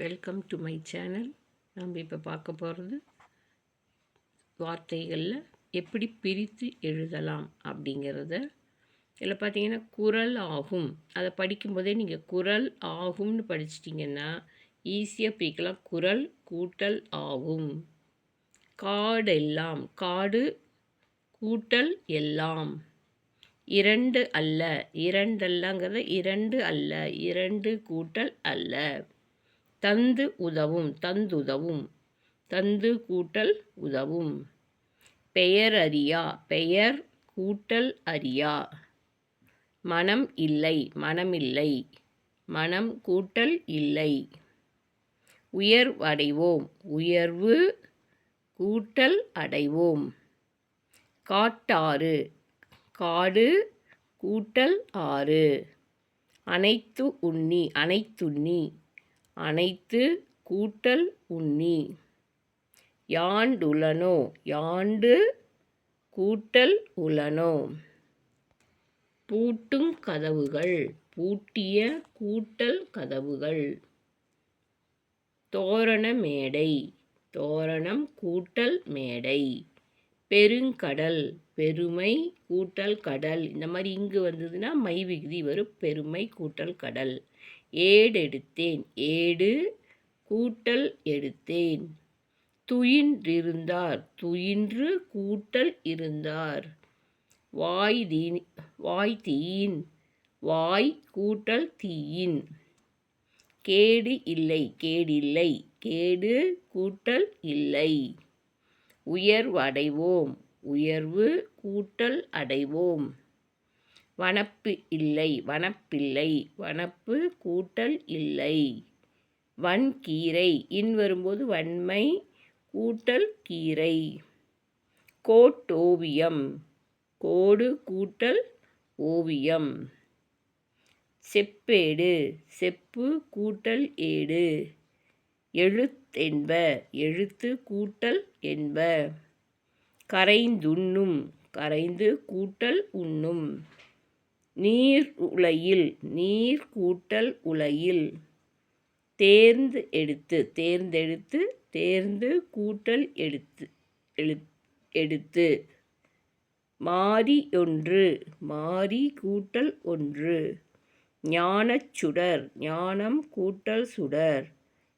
Welcome to my channel. நம்ம இப்போ பார்க்க போகிறது வார்த்தைகளில் எப்படி பிரித்து எழுதலாம் அப்படிங்கிறத. இதில் பார்த்தீங்கன்னா குரல் ஆகும், அதை படிக்கும்போதே நீங்கள் குரல் ஆகும்னு படிச்சிட்டிங்கன்னா ஈஸியாக பிரிக்கலாம். குரல் கூட்டல் ஆகும். காடெல்லாம், காடு கூட்டல் எல்லாம். இரண்டு அல்ல, இரண்டல்லங்கிறத இரண்டு அல்ல, இரண்டு கூட்டல் அல்ல. தந்து உதவும், தந்துதவும், தந்து கூட்டல் உதவும். பெயர் அறியா, பெயர் கூட்டல் அறியா. மனம் இல்லை, மனமில்லை, மனம் கூட்டல் இல்லை. உயர்வடைவோம், உயர்வு கூட்டல் அடைவோம். காட்டாறு, காடு கூட்டல் ஆறு. அனைத்து உண்ணி, அனைத்துண்ணி, அனைத்து கூட்டல் உண்ணி. யாண்டுளனோ, யாண்டு கூட்டல் உளனோ. பூட்டும் கதவுகள், பூட்டிய கூட்டல் கதவுகள். தோரண மேடை, தோரணம் கூட்டல் மேடை. பெருங்கடல், பெருமை கூட்டல் கடல். இந்த மாதிரி இங்கு வந்ததுன்னா மை விகுதி வரும். பெருமை கூட்டல் கடல். ஏடெடுத்தேன், ஏடு கூட்டல் எடுத்தேன். துயின்றிருந்தார், துயின்று கூட்டல் இருந்தார். வாய்தீயின், வாய் கூட்டல் தீயின். கேடு இல்லை, கேடில்லை, கேடு கூட்டல் இல்லை. உயர்வடைவோம், உயர்வு கூட்டல் அடைவோம். வனப்பு இல்லை, வனப்பில்லை, வனப்பு கூட்டல் இல்லை. வன்கீரை, இன் வரும்போது வன்மை கூட்டல் கீரை. கோட்டோவியம், கோடு கூட்டல் ஓவியம். செப்பேடு, செப்பு கூட்டல் ஏடு. எழுத்தென்ப, எழுத்து கூட்டல் என்ப. கரைந்துண்ணும், கரைந்து கூட்டல் உண்ணும். நீர் உலையில், நீர் கூட்டல் உலையில். தேர்ந்து எடுத்து, தேர்ந்தெடுத்து, தேர்ந்து கூட்டல் எடுத்து, எடுத்து. மாறி ஒன்று, மாறி கூட்டல் ஒன்று. ஞானச் சுடர், ஞானம் கூட்டல் சுடர்.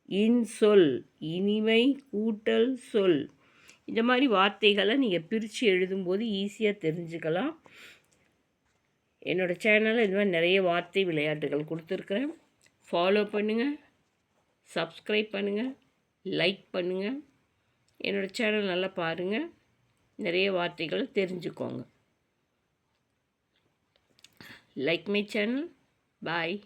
இன்சொல், இனிமை கூட்டல் சொல். இந்த மாதிரி வார்த்தைகளை நீங்கள் பிரித்து எழுதும்போது ஈஸியாக தெரிஞ்சுக்கலாம். என்னோடய சேனலில் இது மாதிரி நிறைய வார்த்தை விளையாட்டுகள் கொடுத்துருக்குறேன். ஃபாலோ பண்ணுங்கள், சப்ஸ்கிரைப் பண்ணுங்கள், லைக் பண்ணுங்கள். என்னோடய சேனல் நல்லா பாருங்கள், நிறைய வார்த்தைகளை தெரிஞ்சுக்கோங்க. Like my channel. பாய்.